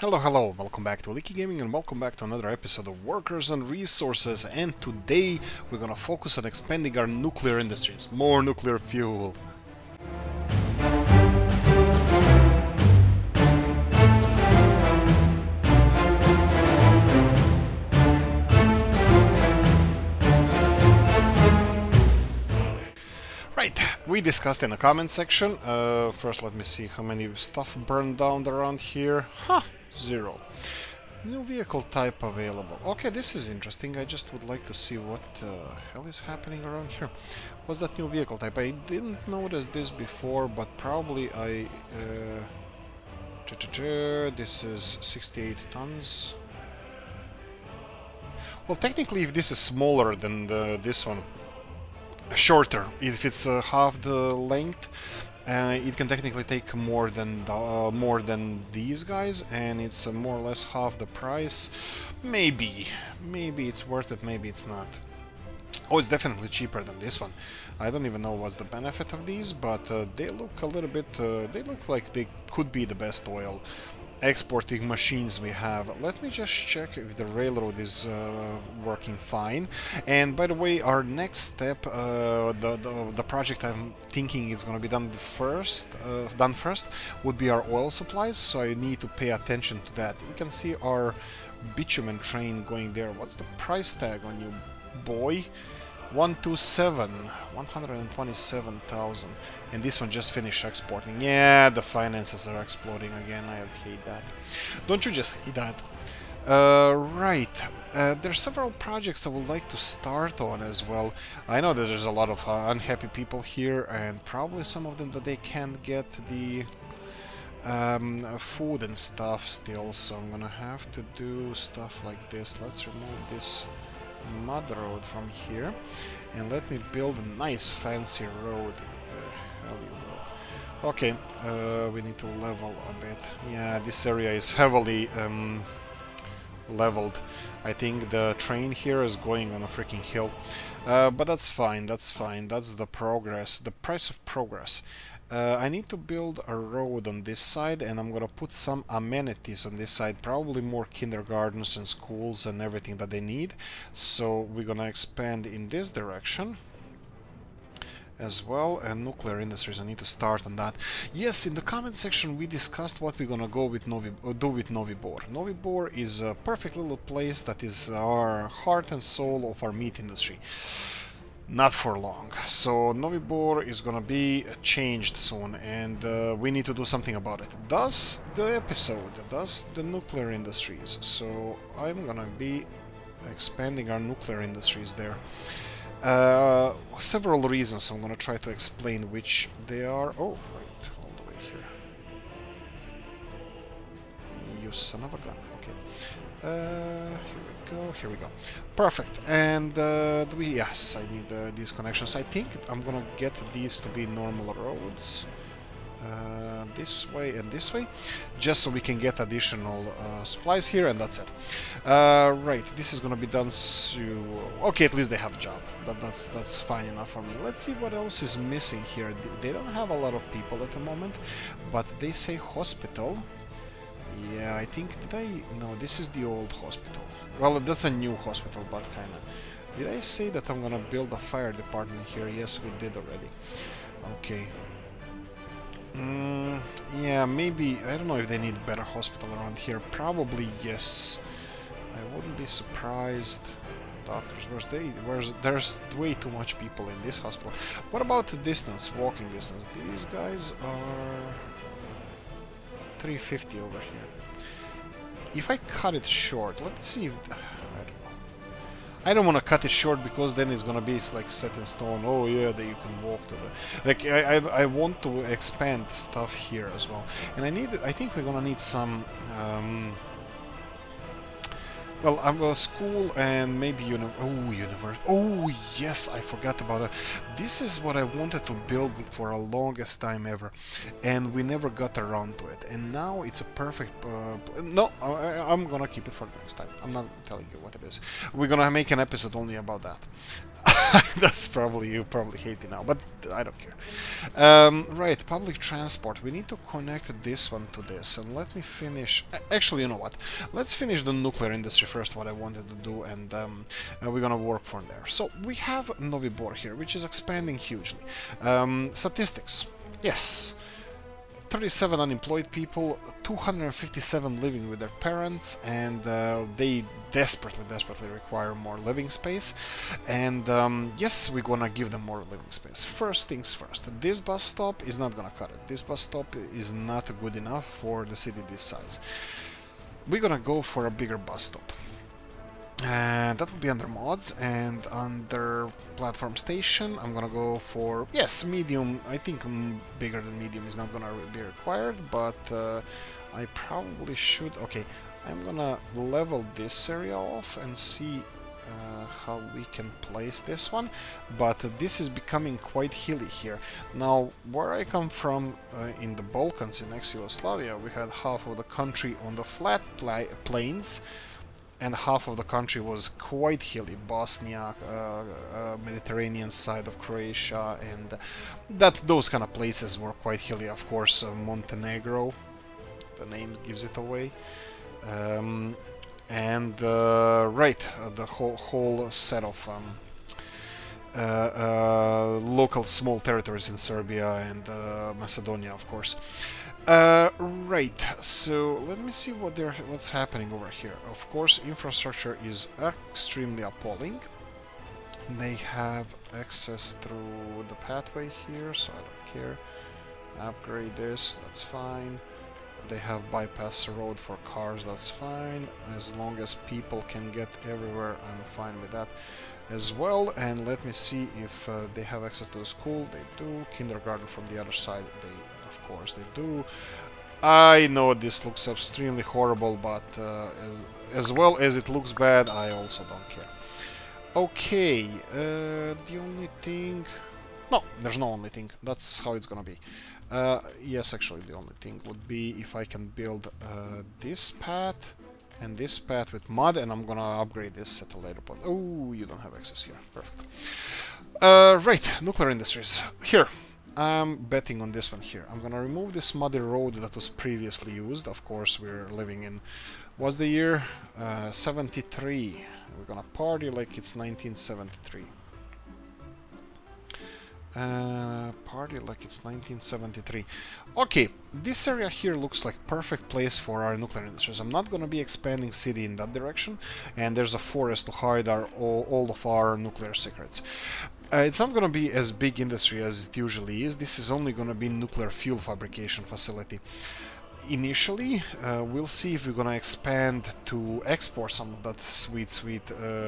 Hello, welcome back to Oolykee Gaming and welcome back to another episode of Workers and Resources, and today we're gonna focus on expanding our nuclear industries. More nuclear fuel. Right, we discussed in the comment section. First let me see how many stuff burned down around here. Zero. New vehicle type available. Okay, this is interesting. I just would like to see what the hell is happening around here. What's that new vehicle type? I didn't notice this before, but probably this is 68 tons. Well, technically, if this is smaller than this one, shorter, if it's half the length, it can technically take more than these guys, and it's more or less half the price. Maybe it's worth it, maybe it's not. Oh, it's definitely cheaper than this one. I don't even know what's the benefit of these, but they look a little bit, they look like they could be the best oil exporting machines we have. Let me just check if the railroad is working fine. And by the way, our next step, the project I'm thinking is going to be done first, would be our oil supplies. So I need to pay attention to that. You can see our bitumen train going there. What's the price tag on you, boy? 127,000, and this one just finished exporting. Yeah, the finances are exploding again. I hate that. Don't you just hate that? Right. There's several projects I would like to start on as well. I know that there's a lot of unhappy people here, and probably some of them that they can't get the food and stuff still, so I'm gonna have to do stuff like this. Let's remove this mud road from here and let me build a nice fancy road. Okay, we need to level a bit. Yeah, this area is heavily leveled. I think the train here is going on a freaking hill, but that's fine, that's the progress, the price of progress. I need to build a road on this side, and I'm gonna put some amenities on this side, probably more kindergartens and schools and everything that they need. So we're gonna expand in this direction as well, and nuclear industries, I need to start on that. Yes, in the comment section we discussed what we're gonna go with do with Novi Bor. Novi Bor is a perfect little place that is our heart and soul of our meat industry. Not for long. So Novi Bor is gonna be changed soon, and we need to do something about it. Does the nuclear industries. So I'm gonna be expanding our nuclear industries there. Several reasons. I'm gonna try to explain which they are. Oh, wait, all the way here. You son of a gun. Okay. Here we go. Perfect. And yes, I need these connections. I think I'm gonna get these to be normal roads, this way and this way, just so we can get additional supplies here, and that's it. Right, this is gonna be done soon. Okay, at least they have a job. That's fine enough for me. Let's see what else is missing here. They don't have a lot of people at the moment, but they say hospital. Yeah, I think, no, this is the old hospital. Well, that's a new hospital, but kinda. Did I say that I'm gonna build a fire department here? Yes, we did already. Okay. Yeah, maybe, I don't know if they need a better hospital around here. Probably yes. I wouldn't be surprised. Doctors, there's way too much people in this hospital. What about the distance, walking distance? These guys are 350 over here. If I cut it short, let me see if I don't know. I don't want to cut it short because then it's gonna be like set in stone. Oh yeah, that you can walk to the. Like I want to expand stuff here as well, and I think we're gonna need some. Well, I'm a school and maybe university. Oh yes, I forgot about it. This is what I wanted to build for a longest time ever, and we never got around to it. And now it's a perfect. No, I'm gonna keep it for next time. I'm not telling you what it is. We're gonna make an episode only about that. That's probably, you probably hate me now, but I don't care. Right, public transport. We need to connect this one to this, and let me finish. Actually, you know what? Let's finish the nuclear industry first. What I wanted to do, and we're gonna work from there. So we have Novi Bor here, which is expanding hugely. Statistics. Yes. 37 unemployed people, 257 living with their parents, and they desperately require more living space. And yes, we're gonna give them more living space. First things first, this bus stop is not gonna cut it. This bus stop is not good enough for the city this size. We're gonna go for a bigger bus stop. And that will be under mods, and under platform station I'm gonna go for, yes, medium. I think bigger than medium is not gonna be required, but I probably should. Okay, I'm gonna level this area off and see how we can place this one, but this is becoming quite hilly here. Now, where I come from in the Balkans, in ex-Yugoslavia, we had half of the country on the flat plains, and half of the country was quite hilly. Bosnia, Mediterranean side of Croatia, and those kind of places were quite hilly. Of course, Montenegro, the name gives it away. Right, the whole set of local small territories in Serbia and Macedonia, of course. Right, so let me see what's happening over here. Of course, infrastructure is extremely appalling. They have access through the pathway here, so I don't care. Upgrade this, that's fine. They have bypass road for cars, that's fine. As long as people can get everywhere, I'm fine with that as well. And let me see if they have access to the school. They do. Kindergarten from the other side, of course they do. I know this looks extremely horrible, but as well as it looks bad, I also don't care. Okay, the only thing... No, there's no only thing. That's how it's gonna be. Yes, actually the only thing would be if I can build this path and this path with mud, and I'm gonna upgrade this at a later point. Oh, you don't have access here. Perfect. Right, nuclear industries. Here. I'm betting on this one here. I'm gonna remove this muddy road that was previously used. Of course, we're living in... What's the year? 73. We're gonna party like it's 1973. Party like it's 1973. Okay, this area here looks like perfect place for our nuclear industries. I'm not gonna be expanding city in that direction, and there's a forest to hide all of our nuclear secrets. It's not gonna be as big industry as it usually is. This is only gonna be nuclear fuel fabrication facility. Initially, we'll see if we're gonna expand to export some of that sweet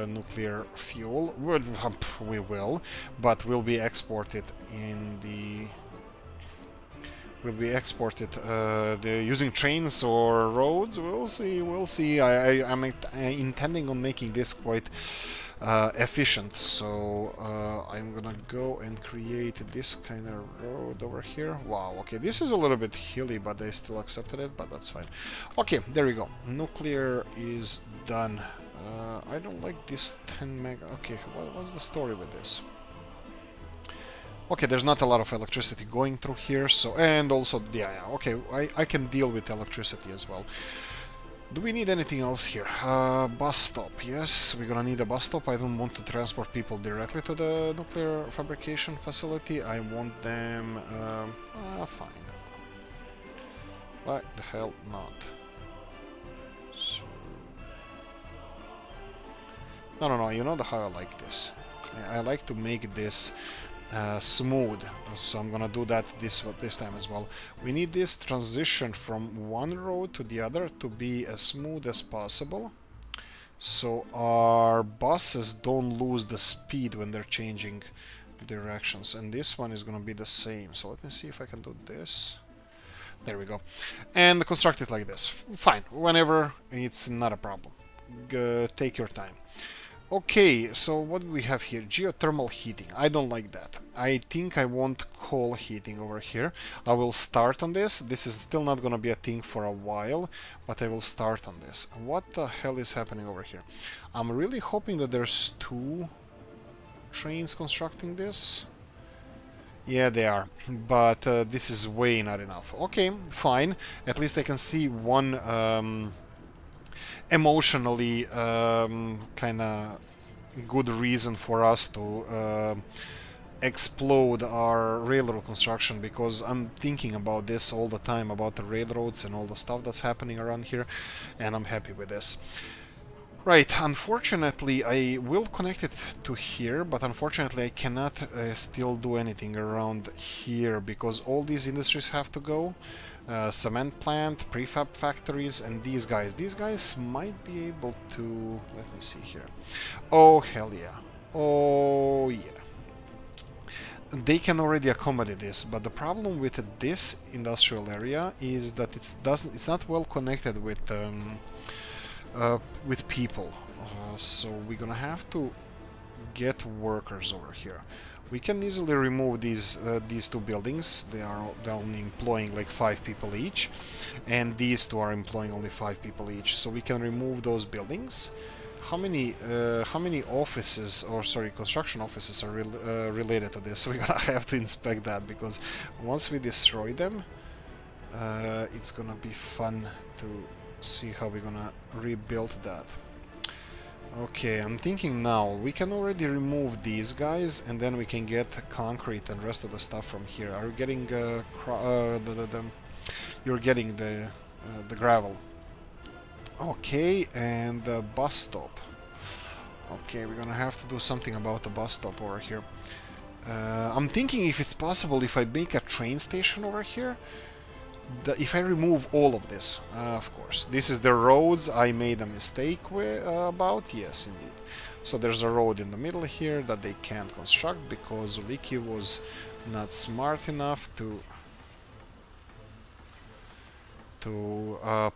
nuclear fuel. We will, but will be exported in the... Will be exported using trains or roads. We'll see. I'm intending on making this quite efficient, so I'm gonna go and create this kind of road over here. Wow, okay, this is a little bit hilly, but they still accepted it, but that's fine. Okay, there we go. Nuclear is done. I don't like this 10 mega... Okay, what's the story with this? Okay, there's not a lot of electricity going through here, so... And also, yeah, okay, I can deal with electricity as well. Do we need anything else here? Bus stop. Yes, we're gonna need a bus stop. I don't want to transport people directly to the nuclear fabrication facility. I want them... fine. Why the hell not? So... No, you know how I like this. I like to make this smooth, so I'm gonna do that this time as well. We need this transition from one road to the other to be as smooth as possible, so our buses don't lose the speed when they're changing directions. And this one is gonna be the same, so let me see if I can do this. There we go. And construct it like this. Fine, whenever, it's not a problem. Take your time. Okay, so what do we have here? Geothermal heating. I don't like that. I think I want coal heating over here. I will start on this. This is still not gonna be a thing for a while, but I will start on this. What the hell is happening over here? I'm really hoping that there's two trains constructing this? Yeah, they are, but this is way not enough. Okay, fine. At least I can see one emotionally kind of good reason for us to explode our railroad construction, because I'm thinking about this all the time, about the railroads and all the stuff that's happening around here, and I'm happy with this. Right, unfortunately I will connect it to here, but unfortunately I cannot still do anything around here because all these industries have to go. Cement plant, prefab factories, and these guys. These guys might be able to... Let me see here. Oh, hell yeah. Oh, yeah. They can already accommodate this, but the problem with this industrial area is that it's not well connected with people. So we're gonna have to get workers over here. We can easily remove these two buildings. They're only employing like 5 people each, and these two are employing only 5 people each. So we can remove those buildings. How many offices, or sorry, construction offices are related to this? So we're gonna have to inspect that, because once we destroy them, it's gonna be fun to see how we're gonna rebuild that. Okay, I'm thinking now we can already remove these guys, and then we can get concrete and rest of the stuff from here. Are you getting you're getting the gravel? Okay, and the bus stop. Okay, we're gonna have to do something about the bus stop over here. I'm thinking if it's possible, if I make a train station over here, if I remove all of this, of course. This is the roads I made a mistake about, yes indeed. So there's a road in the middle here that they can't construct because Oolykee was not smart enough to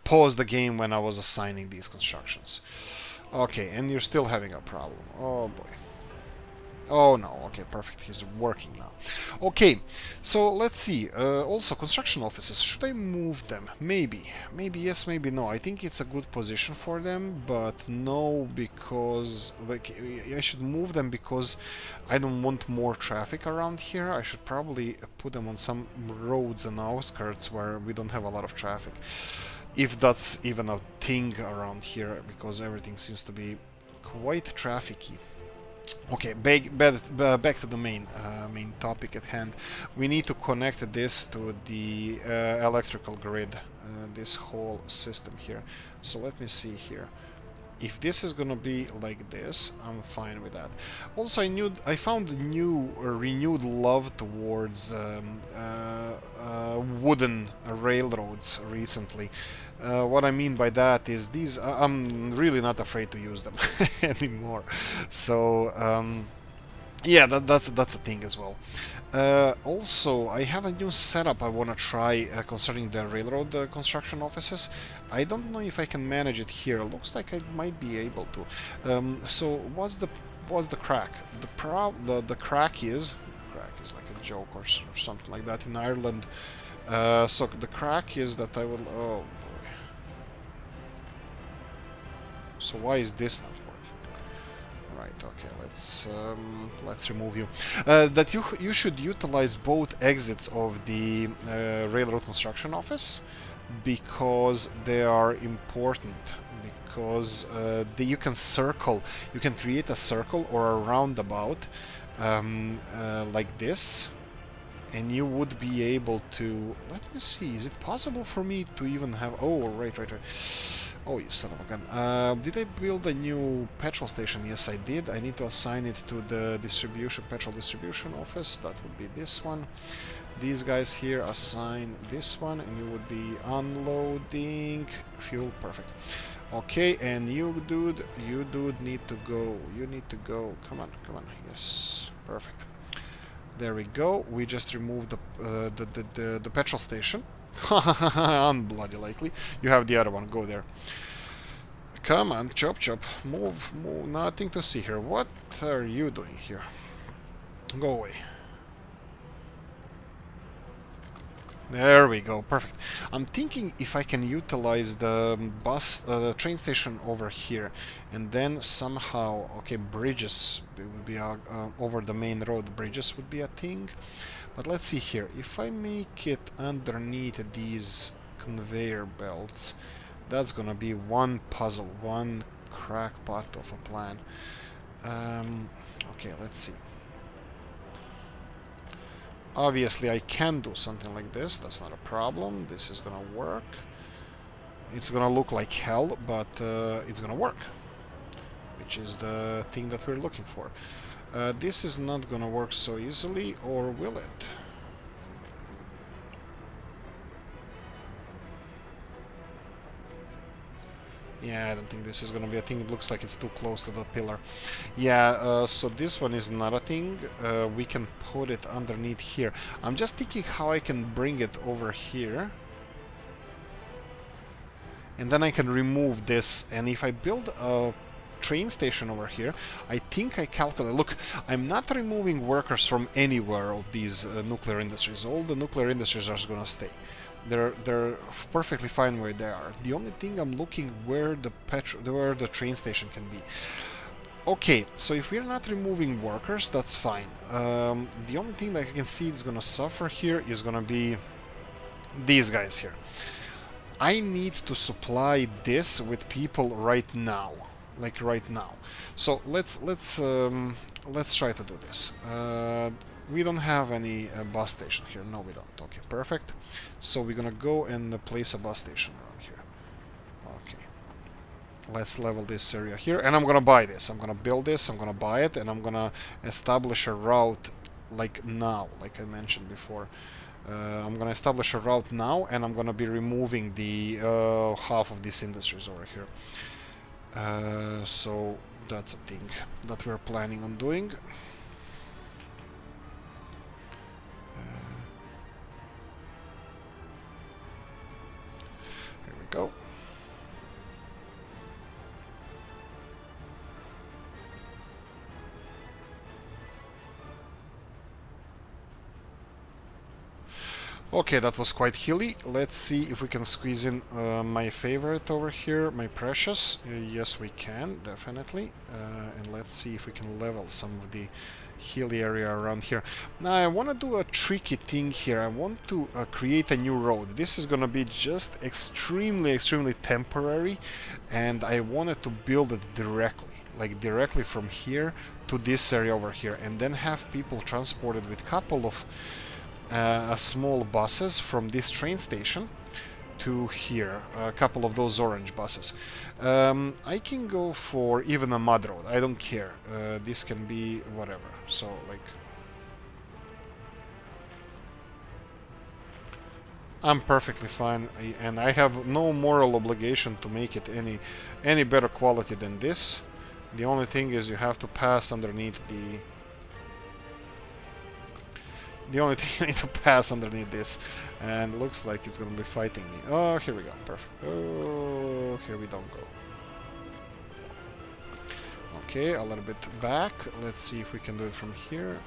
pause the game when I was assigning these constructions. Okay, and you're still having a problem. Oh boy. Oh no, okay, perfect, he's working now. Okay, so let's see. Also, construction offices, should I move them? Maybe. Maybe yes, maybe no. I think it's a good position for them, but no, because like I should move them because I don't want more traffic around here. I should probably put them on some roads and outskirts where we don't have a lot of traffic. If that's even a thing around here, because everything seems to be quite trafficy. Okay, back to the main topic at hand. We need to connect this to the electrical grid, this whole system here. So let me see here. If this is gonna be like this, I'm fine with that. Also, I found a new renewed love towards wooden railroads recently. What I mean by that is these. I'm really not afraid to use them anymore. So yeah, that's a thing as well. Also, I have a new setup I want to try concerning the railroad construction offices. I don't know if I can manage it here. Looks like I might be able to. So what's the crack? The crack is like a joke or something like that in Ireland. So the crack is that I will. Oh boy. So why is this not working? Right, okay, let's remove you. That you should utilize both exits of the railroad construction office because they are important. Because you can create a circle or a roundabout like this, and you would be able to. Let me see. Is it possible for me to even have? Oh, right. Oh, you son of a gun. Did I build a new petrol station? Yes, I did. I need to assign it to the petrol distribution office. That would be this one. These guys here assign this one, and you would be unloading fuel. Perfect. Okay, and you dude need to go. You need to go. Come on. Yes, perfect. There we go. We just removed the petrol station. Unbloody likely. You have the other one. Go there. Come on, chop. Move. Nothing to see here. What are you doing here? Go away. There we go, perfect. I'm thinking if I can utilize the the train station over here, and then somehow, okay, bridges would be over the main road. Bridges would be a thing, but let's see here. If I make it underneath these conveyor belts, that's gonna be one puzzle, one crackpot of a plan. Okay, let's see. Obviously, I can do something like this. That's not a problem. This is gonna work. It's gonna look like hell, but it's gonna work, which is the thing that we're looking for. This is not gonna work so easily, or will it? Yeah, I don't think this is gonna be a thing. It looks like it's too close to the pillar. Yeah, so this one is not a thing. We can put it underneath here. I'm just thinking how I can bring it over here. And then I can remove this. And if I build a train station over here, I think I calculate... Look, I'm not removing workers from anywhere of these nuclear industries. All the nuclear industries are gonna stay. They're perfectly fine where they are. The only thing I'm looking where the train station can be. Okay, so if we're not removing workers, that's fine. The only thing that I can see is gonna suffer here is gonna be these guys here. I need to supply this with people right now, like right now. So let's try to do this. We don't have any bus station here. No, we don't. Okay, perfect. So we're gonna go and place a bus station around here. Okay. Let's level this area here, and I'm gonna buy this. I'm gonna build this. I'm gonna buy it, and I'm gonna establish a route like now, like I mentioned before. I'm gonna establish a route now, and I'm gonna be removing the half of these industries over here. So that's a thing that we're planning on doing. Here we go. Okay, that was quite hilly. Let's see if we can squeeze in my favorite over here, my precious. Yes, we can, definitely. And let's see if we can level some of the hilly area around here. Now, I want to do a tricky thing here. I want to create a new road. This is going to be just extremely temporary, and I wanted to build it directly, like directly from here to this area over here, and then have people transported with a couple of small buses from this train station to here, a couple of those orange buses. I can go for even a mud road, I don't care. This can be whatever, so like I'm perfectly fine, and I have no moral obligation to make it any better quality than this. The only thing is you have to pass underneath the... The only thing I need to pass underneath this, and looks like it's gonna be fighting me. Oh, here we go, perfect. Oh, here we don't go. Okay, a little bit back. Let's see if we can do it from here.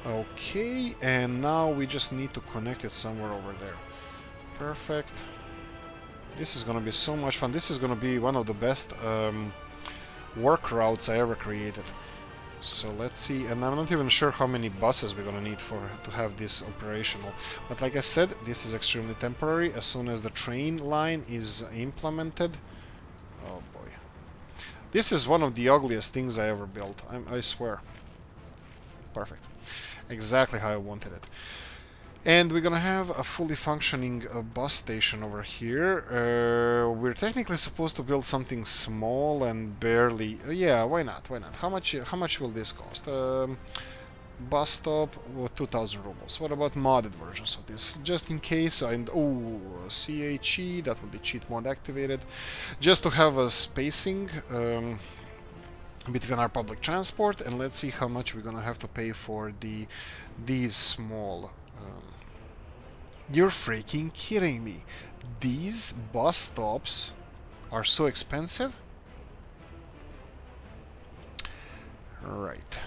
Okay, and now we just need to connect it somewhere over there. Perfect. This is gonna be so much fun. This is gonna be one of the best work routes I ever created. So let's see, and I'm not even sure how many buses we're gonna need to have this operational. But like I said, this is extremely temporary. As soon as the train line is implemented... Oh boy. This is one of the ugliest things I ever built, I swear. Perfect. Exactly how I wanted it. And we're gonna have a fully functioning bus station over here. We're technically supposed to build something small and barely... yeah, why not? Why not? How much will this cost? Bus stop, 2,000 rubles. What about modded versions of this? Just in case, and oh, CHE, that will be cheat mod activated. Just to have a spacing between our public transport, and let's see how much we're gonna have to pay for these small... You're freaking kidding me. These bus stops are so expensive? Right.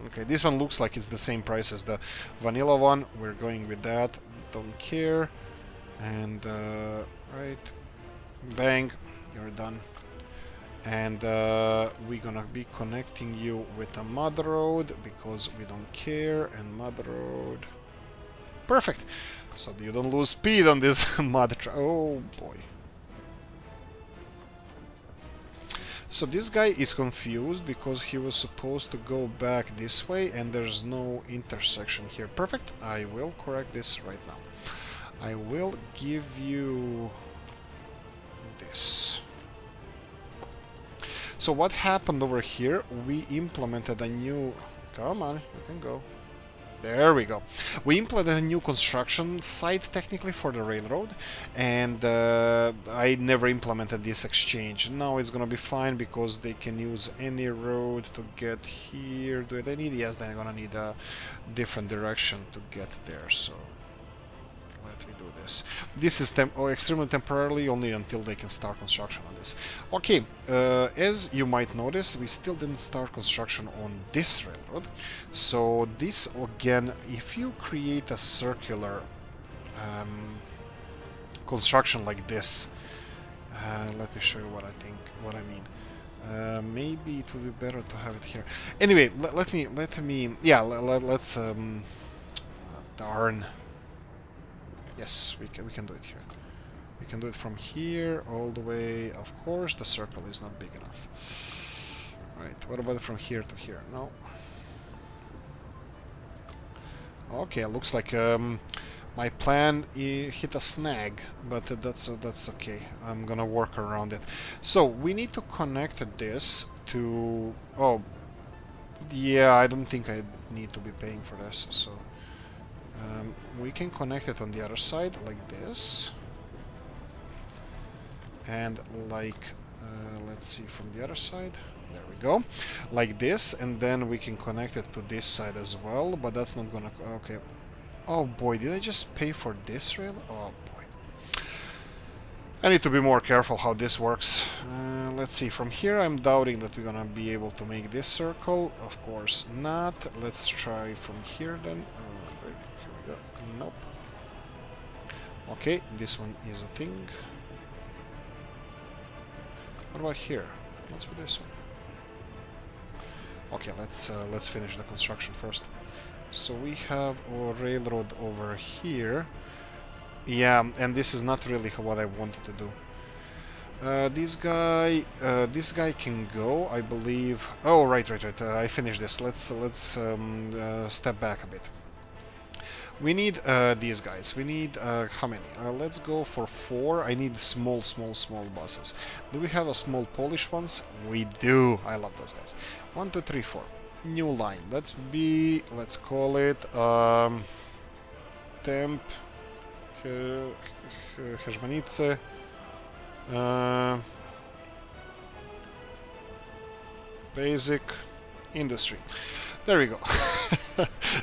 Okay, this one looks like it's the same price as the vanilla one. We're going with that. Don't care. And right, bang, you're done. And we're gonna be connecting you with a mud road because we don't care. And mud road, perfect. So you don't lose speed on this mud. Oh boy. So this guy is confused because he was supposed to go back this way and there's no intersection here. Perfect. I will correct this right now. I will give you this. So what happened over here? We implemented a new... Come on, you can go. There we go. We implemented a new construction site technically for the railroad, and I never implemented this exchange. Now it's gonna be fine because they can use any road to get here. Do they need? Yes, they're gonna need a different direction to get there. So let me do this. This is extremely temporarily, only until they can start construction on this. Okay, as you might notice, we still didn't start construction on this railroad. So this again, if you create a circular construction like this, let me show you what I mean. Maybe it would be better to have it here. Anyway, let me, yeah, let's, darn. Yes, we can do it here. We can do it from here all the way. Of course, the circle is not big enough. Right, what about from here to here? No. Okay, looks like my plan hit a snag, but that's okay. I'm gonna work around it. So we need to connect this to... Oh, yeah, I don't think I need to be paying for this, so... we can connect it on the other side, like this. And like, let's see, from the other side. There we go. Like this, and then we can connect it to this side as well, but that's not gonna... Okay. Oh boy, did I just pay for this rail? Oh boy. I need to be more careful how this works. Let's see, from here I'm doubting that we're gonna be able to make this circle. Of course not. Let's try from here then. Nope. Okay, this one is a thing. What about here? What's with this one? Okay, let's finish the construction first. So we have a railroad over here. Yeah, and this is not really what I wanted to do. This guy can go, I believe. Oh, right. I finished this. Let's step back a bit. We need these guys. We need how many? Let's go for 4. I need small buses. Do we have a small Polish ones? We do. I love those guys. 1, 2, 3, 4. New line. Let's be. Let's call it temp. Herzmanice. Basic industry. There we go.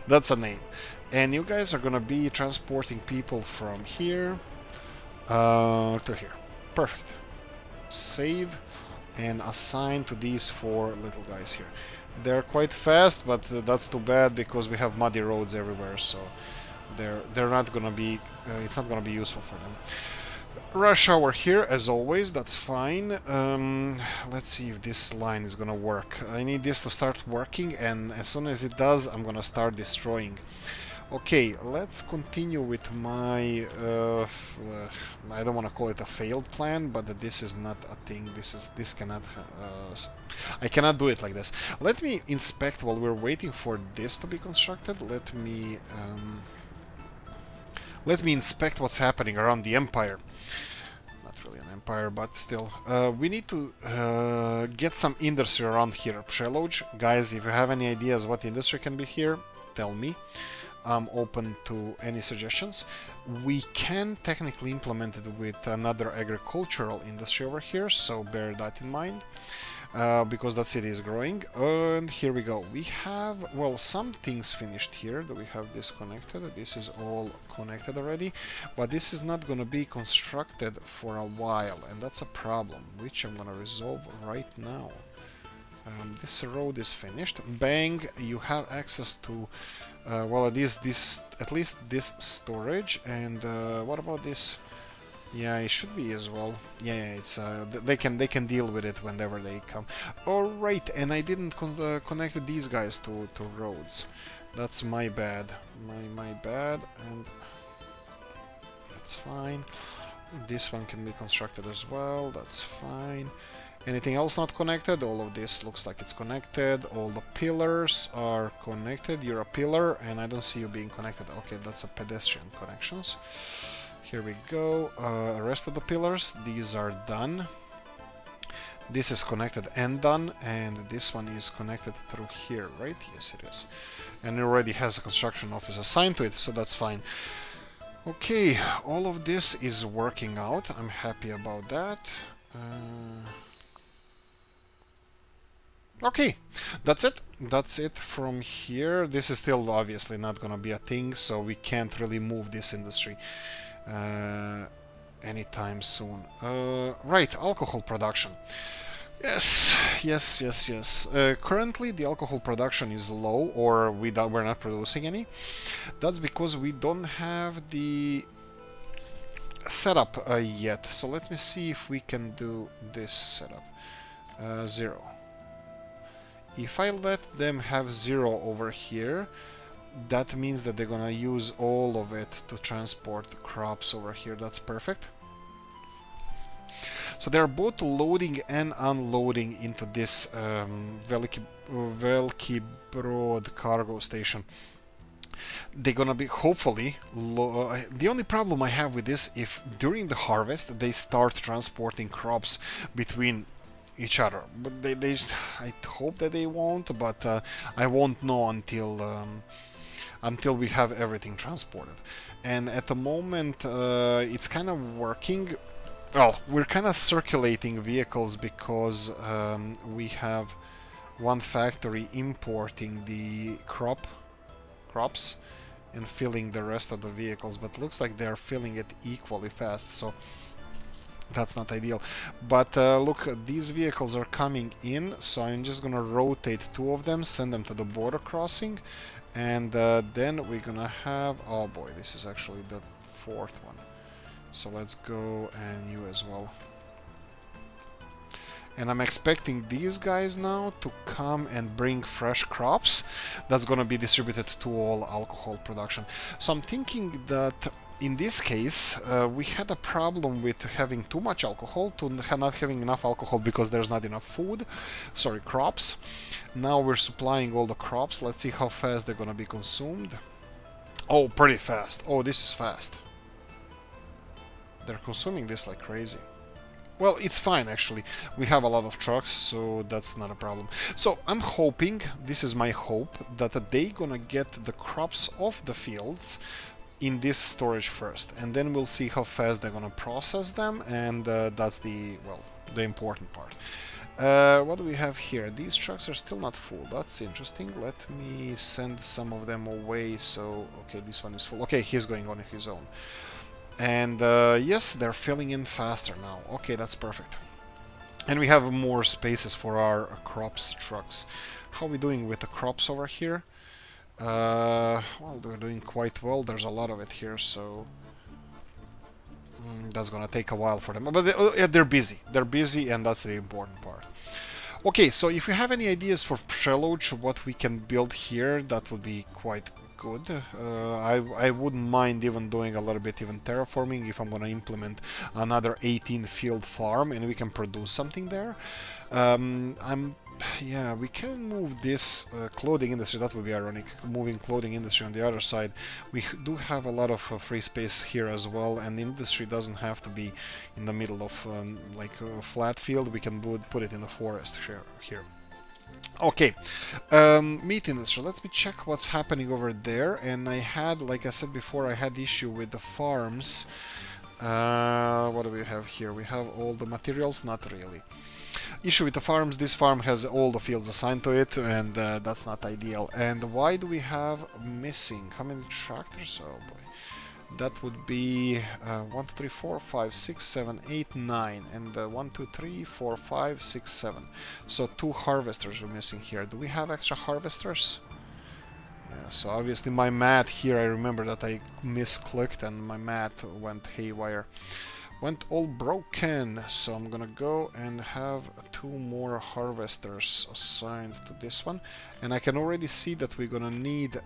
That's a name. And you guys are gonna be transporting people from here to here. Perfect. Save and assign to these 4 little guys here. They're quite fast, but that's too bad because we have muddy roads everywhere, so they're not gonna be. It's not gonna be useful for them. Rush hour here, as always. That's fine. Let's see if this line is gonna work. I need this to start working, and as soon as it does, I'm gonna start destroying. Okay, let's continue with my... I don't want to call it a failed plan, but this is not a thing. This cannot... I cannot do it like this. Let me inspect while we're waiting for this to be constructed. Let me inspect what's happening around the empire. Not really an empire, but still. We need to get some industry around here. Przelodź. Guys, if you have any ideas what industry can be here, tell me. I'm open to any suggestions. We can technically implement it with another agricultural industry over here, so bear that in mind, because that city is growing. And here we go. We have, well, some things finished here. Do we have this connected? This is all connected already, but this is not going to be constructed for a while, and that's a problem, which I'm going to resolve right now. This road is finished. Bang! You have access to, well, at least this storage. And what about this? Yeah, it should be as well. Yeah, it's they can deal with it whenever they come. All right, and I didn't connect these guys to roads. That's my bad. My bad, and that's fine. This one can be constructed as well. That's fine. Anything else not connected? All of this looks like it's connected. All the pillars are connected. You're a pillar, and I don't see you being connected. Okay, that's a pedestrian connections. Here we go. Rest of the pillars, these are done. This is connected and done, and this one is connected through here, right? Yes, it is. And it already has a construction office assigned to it, so that's fine. Okay, all of this is working out. I'm happy about that. Okay, that's it. That's it from here. This is still obviously not gonna be a thing, so we can't really move this industry anytime soon. Right, alcohol production. Yes. Currently, the alcohol production is low, or we're not producing any. That's because we don't have the setup yet. So let me see if we can do this setup. 0. If I let them have 0 over here, that means that they're gonna use all of it to transport crops over here. That's perfect. So they're both loading and unloading into this Veliki Broad cargo station. They're gonna be hopefully the only problem I have with this, if during the harvest they start transporting crops between each other, but I hope that they won't, but I won't know until we have everything transported. And at the moment it's kind of working. Well, we're kind of circulating vehicles because we have one factory importing the crops and filling the rest of the vehicles, but looks like they're filling it equally fast, so that's not ideal. But look, these vehicles are coming in, so I'm just gonna rotate 2 of them, send them to the border crossing, and then we're gonna have, oh boy, this is actually the 4th one. So let's go, and you as well. And I'm expecting these guys now to come and bring fresh crops. That's gonna be distributed to all alcohol production. So I'm thinking that in this case, we had a problem with having too much alcohol, to not having enough alcohol because there's not enough food. Sorry, crops. Now we're supplying all the crops. Let's see how fast they're gonna be consumed. Oh, pretty fast. Oh, this is fast. They're consuming this like crazy. Well, it's fine actually. We have a lot of trucks, so that's not a problem. So I'm hoping, this is my hope, that they're gonna get the crops off the fields in this storage first, and then we'll see how fast they're gonna process them, and that's the important part. What do we have here? These trucks are still not full. That's interesting. Let me send some of them away. So, okay, this one is full. Okay, he's going on his own. And yes, they're filling in faster now. Okay, that's perfect. And we have more spaces for our crops trucks. How are we doing with the crops over here? Well, they're doing quite well. There's a lot of it here, so that's gonna take a while for them. But they're busy. They're busy, and that's the important part. Okay, so if you have any ideas for Prelude, what we can build here, that would be quite good. I wouldn't mind even doing a little bit even terraforming if I'm gonna implement another 18 field farm and we can produce something there. Yeah, we can move this clothing industry. That would be ironic, moving clothing industry on the other side. We do have a lot of free space here as well, and the industry doesn't have to be in the middle of like a flat field. We can put it in a forest here. Okay, meat industry. Let me check what's happening over there. And I had, like I said before, I had issue with the farms. What do we have here? We have all the materials? Not really. Issue with the farms. This farm has all the fields assigned to it, and that's not ideal. And why do we have missing? How many tractors? Oh boy. That would be 1, 2, 3, 4, 5, 6, 7, 8, 9, and 1, 2, 3, 4, 5, 6, 7. So 2 harvesters we're missing here. Do we have extra harvesters? Yeah, so obviously my mat here, I remember that I misclicked and my mat went haywire. Went all broken, so I'm gonna go and have 2 more harvesters assigned to this one. And I can already see that we're gonna need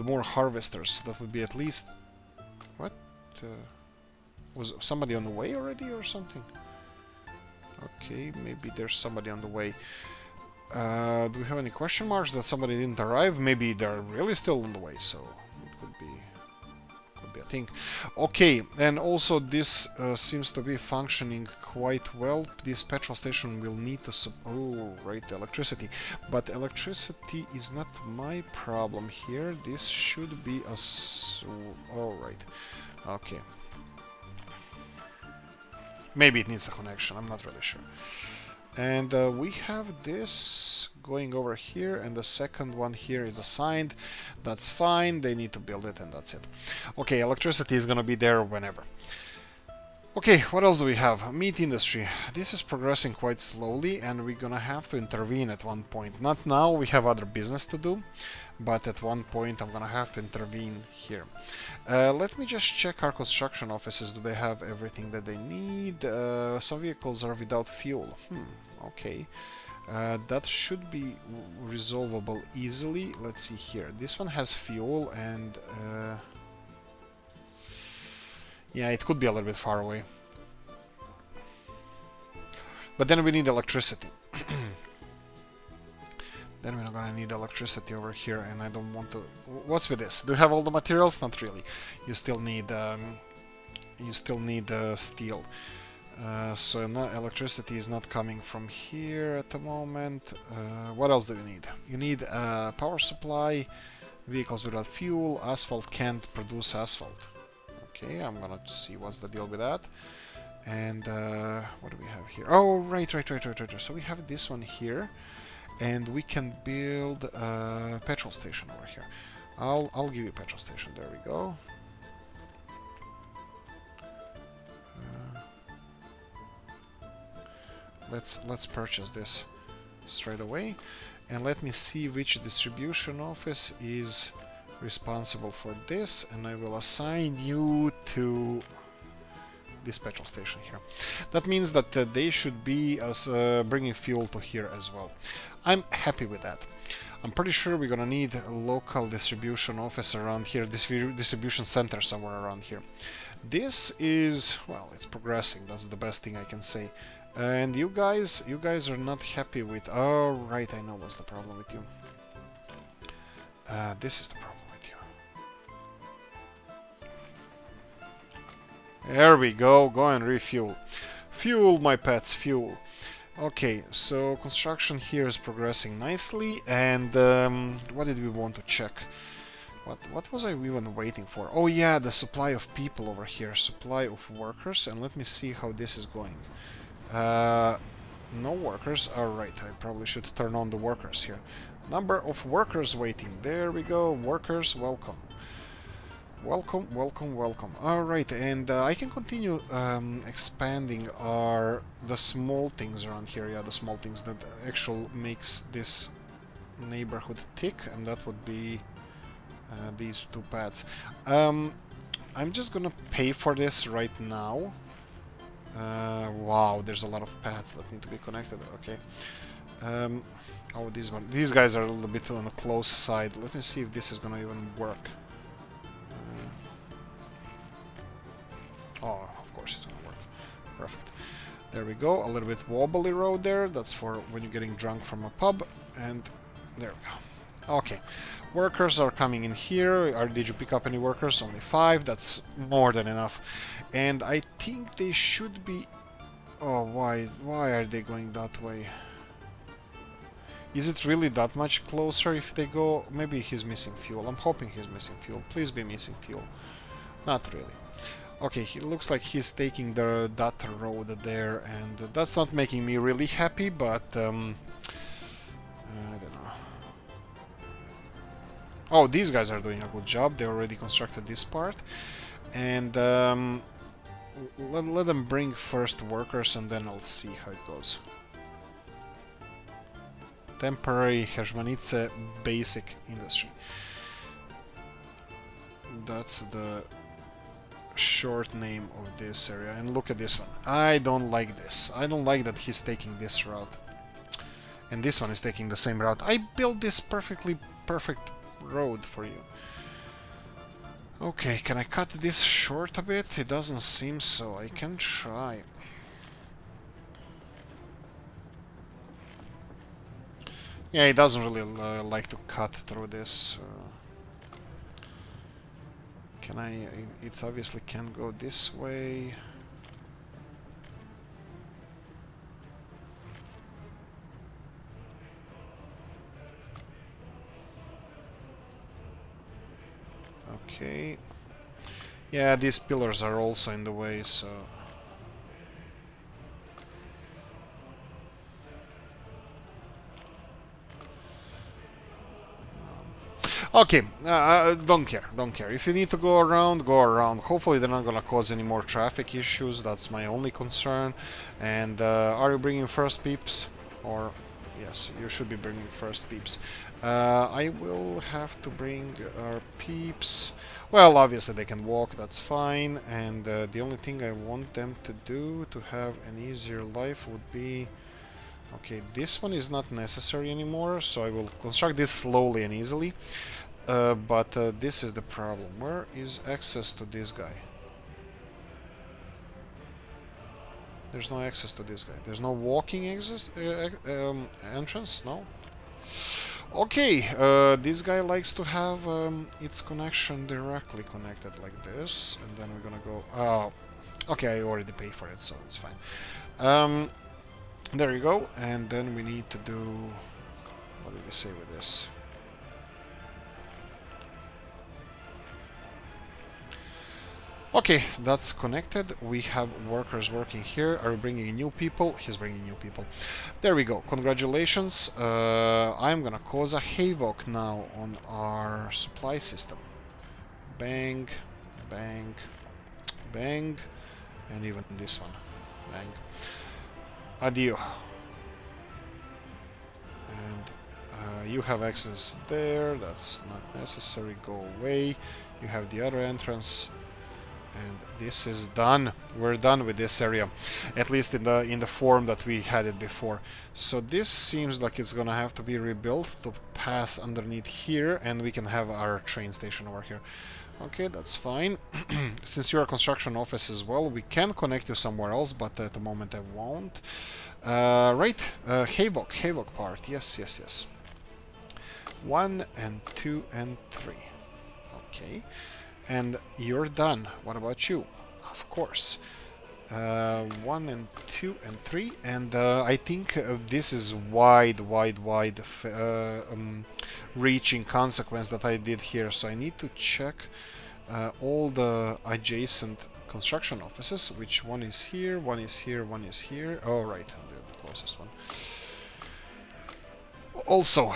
more harvesters. That would be at least... What? Was somebody on the way already or something? Okay, maybe there's somebody on the way. Do we have any question marks that somebody didn't arrive? Maybe they're really still on the way, so it could be a thing. Okay, and also this seems to be functioning quite well. This petrol station will need to electricity. But electricity is not my problem here. This should be a... Alright. Okay. Maybe it needs a connection, I'm not really sure. And we have this going over here, and the second one here is assigned. That's fine, they need to build it, and that's it. Okay, electricity is gonna be there whenever. Okay, what else do we have? Meat industry. This is progressing quite slowly, and we're gonna have to intervene at one point. Not now, we have other business to do, but at one point I'm gonna have to intervene here. Let me just check our construction offices. Do they have everything that they need? Some vehicles are without fuel. Okay. That should be resolvable easily. Let's see here. This one has fuel and... yeah, it could be a little bit far away. But then we need electricity. Then we're gonna need electricity over here, and I don't want to... What's with this? Do you have all the materials? Not really. You still need steel. So no, electricity is not coming from here at the moment. What else do you need? You need a power supply, vehicles without fuel, asphalt can't produce asphalt. Okay, I'm gonna see what's the deal with that. And what do we have here? Oh, right. So we have this one here. And we can build a petrol station over here. I'll give you a petrol station. There we go. Let's purchase this straight away, and let me see which distribution office is responsible for this, and I will assign you to this petrol station here. That means that they should be bringing fuel to here as well. I'm happy with that. I'm pretty sure we're gonna need a local distribution office around here, distribution center somewhere around here. This is, well, it's progressing. That's the best thing I can say. And you guys are not happy with... Oh, right, I know what's the problem with you. This is the problem with you. There we go. Go and refuel. Fuel, my pets, fuel. Okay, so construction here is progressing nicely, and what did we want to check? What was I even waiting for? Oh yeah, the supply of people over here, supply of workers, and let me see how this is going. No workers. Alright, I probably should turn on the workers here. Number of workers waiting. There we go. Workers, welcome. Welcome. Alright, and I can continue expanding the small things around here. Yeah, the small things that actually makes this neighborhood tick, and that would be these 2 pads. I'm just gonna pay for this right now. Wow, there's a lot of pads that need to be connected. Okay. Oh, these guys are a little bit on the close side. Let me see if this is gonna even work. Oh, of course it's gonna work. Perfect. There we go. A little bit wobbly road there. That's for when you're getting drunk from a pub. And there we go. Okay. Workers are coming in here. Did you pick up any workers? Only 5. That's more than enough. And I think they should be... Oh, why are they going that way? Is it really that much closer if they go... Maybe he's missing fuel. I'm hoping he's missing fuel. Please be missing fuel. Not really. Okay, he looks like he's taking that road there, and that's not making me really happy, but I don't know. Oh, these guys are doing a good job. They already constructed this part. And let them bring first workers and then I'll see how it goes. Temporary Hežmanice basic industry. That's the short name of this area. And look at this one. I don't like this. I don't like that he's taking this route. And this one is taking the same route. I built this perfect road for you. Okay, can I cut this short a bit? It doesn't seem so. I can try. Yeah, it doesn't really like to cut through this. Can I... It obviously can go this way. Okay. Yeah, these pillars are also in the way, so... Okay, don't care. If you need to go around, go around. Hopefully they're not gonna cause any more traffic issues, that's my only concern. And are you bringing first peeps? Or, yes, you should be bringing first peeps. I will have to bring our peeps. Well, obviously they can walk, that's fine. And the only thing I want them to do to have an easier life would be... Okay, this one is not necessary anymore, so I will construct this slowly and easily. But this is the problem. Where is access to this guy? There's no access to this guy. There's no walking entrance? No? Okay, this guy likes to have its connection directly connected like this. And then we're gonna go... Oh, okay, I already paid for it, so it's fine. There you go, and then we need to do... What did we say with this? Okay, that's connected. We have workers working here. Are we bringing new people? He's bringing new people. There we go. Congratulations. I'm gonna cause a havoc now on our supply system. Bang, bang, bang, and even this one. Bang. Adio. And you have access there. That's not necessary. Go away. You have the other entrance. And this is done. We're done with this area, at least in the form that we had it before. So this seems like it's gonna have to be rebuilt to pass underneath here, and we can have our train station over here. Okay, that's fine. Since you're a construction office as well, we can connect you somewhere else, but at the moment I won't. Right, Havoc part. Yes. 1 and 2 and 3. Okay. And you're done. What about you? Of course. 1 and 2 and 3. And I think this is wide reaching consequence that I did here. So I need to check all the adjacent construction offices. Which one is here? One is here. One is here. Oh, right. The closest one. Also,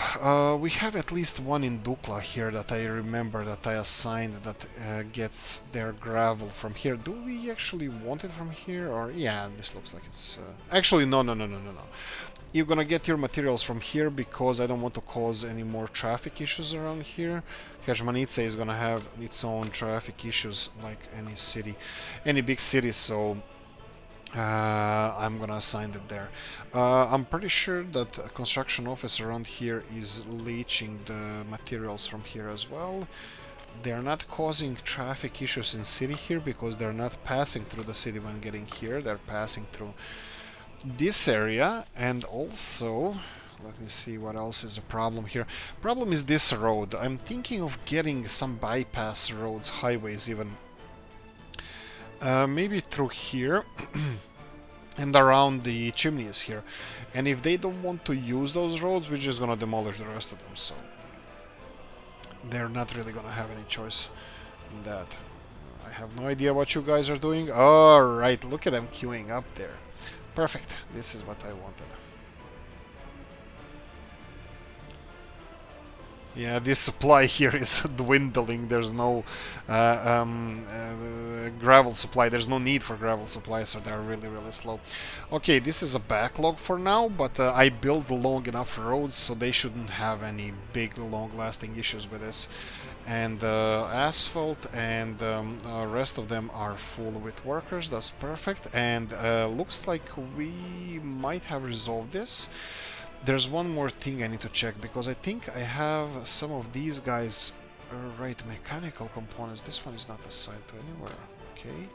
we have at least one in Dukla here that I remember that I assigned that gets their gravel from here. Do we actually want it from here? Or, yeah, this looks like it's... Actually, no. You're gonna get your materials from here because I don't want to cause any more traffic issues around here. Hežmanice is gonna have its own traffic issues like any city, any big city, so... I'm gonna assign it there. I'm pretty sure that a construction office around here is leaching the materials from here as well. They're not causing traffic issues in city here because they're not passing through the city when getting here. They're passing through this area, and also let me see what else is a problem here. Problem is this road. I'm thinking of getting some bypass roads, highways even. Maybe through here and around the chimneys here. And if they don't want to use those roads, we're just gonna demolish the rest of them. So they're not really gonna have any choice in that. I have no idea what you guys are doing. Alright, look at them queuing up there. Perfect. This is what I wanted. Yeah, this supply here is dwindling. There's no gravel supply. There's no need for gravel supply, so they're really slow. Okay, this is a backlog for now, but I built long enough roads, so they shouldn't have any big, long-lasting issues with this. And asphalt and rest of them are full with workers. That's perfect. And looks like we might have resolved this. There's one more thing I need to check, because I think I have some of these guys, right, mechanical components. This one is not assigned to anywhere. Okay,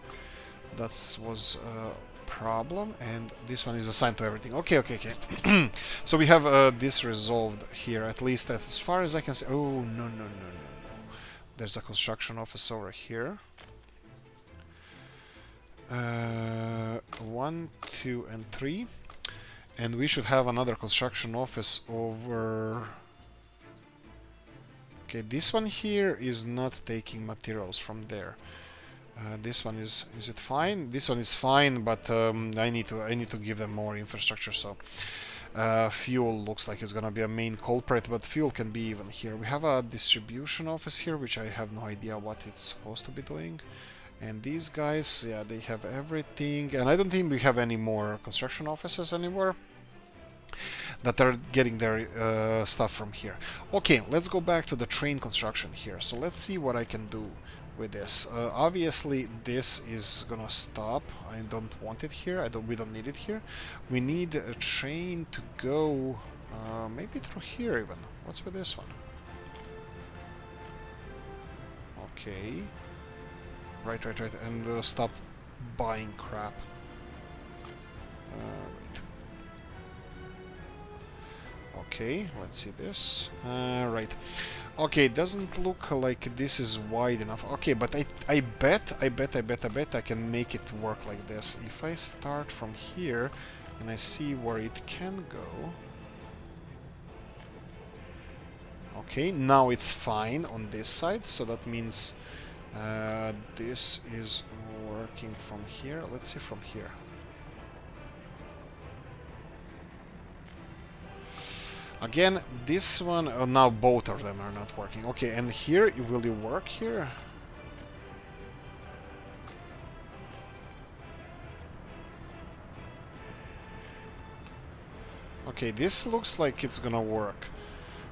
that was a problem, and this one is assigned to everything. Okay. So we have this resolved here, at least as far as I can see. Oh, no. There's a construction office over here. 1, 2, and 3. And we should have another construction office over... Okay, this one here is not taking materials from there. This one is it fine? This one is fine, but I need to give them more infrastructure. So fuel looks like it's gonna be a main culprit, but fuel can be even here. We have a distribution office here, which I have no idea what it's supposed to be doing. And these guys, yeah, they have everything. And I don't think we have any more construction offices anywhere that are getting their stuff from here. Okay, let's go back to the train construction here. So let's see what I can do with this. Obviously, this is gonna stop. I don't want it here. We don't need it here. We need a train to go maybe through here even. What's with this one? Okay. Right. And stop buying crap. Okay, let's see this. Right. Okay, it doesn't look like this is wide enough. Okay, but I bet I can make it work like this. If I start from here and I see where it can go. Okay, now it's fine on this side, so that means this is working from here. Let's see from here. Again, this one, now both of them are not working. Okay, and here, will it work here? Okay, this looks like it's gonna work.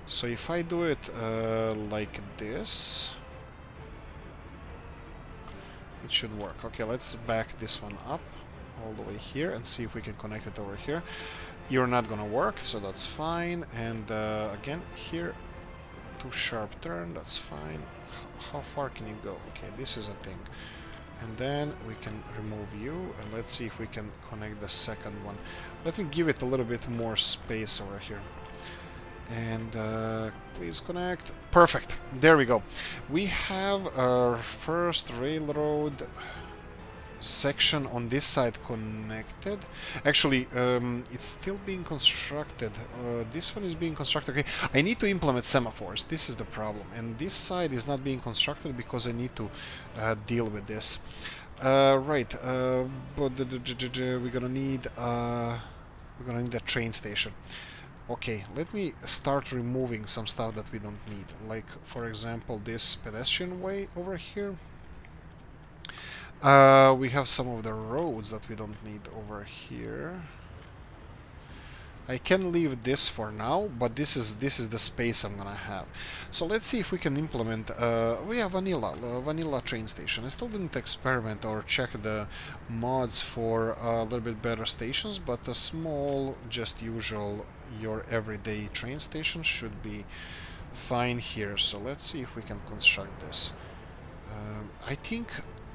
So if I do it like this, it should work. Okay, let's back this one up all the way here and see if we can connect it over here. You're not gonna work, so that's fine. And again, here, too sharp turn, that's fine. How far can you go? Okay, this is a thing. And then we can remove you, and let's see if we can connect the second one. Let me give it a little bit more space over here. And please connect. Perfect. There we go. We have our first railroad section on this side connected. Actually, it's still being constructed. This one is being constructed. Okay, I need to implement semaphores. This is the problem, and this side is not being constructed because I need to deal with this. Right, but we're gonna need a train station. Okay, let me start removing some stuff that we don't need, like for example this pedestrian way over here. We have some of the roads that we don't need over here. I can leave this for now, but this is the space I'm gonna have. So let's see if we can implement. We have vanilla train station. I still didn't experiment or check the mods for a little bit better stations, but a small, just usual, your everyday train station should be fine here. So let's see if we can construct this. I think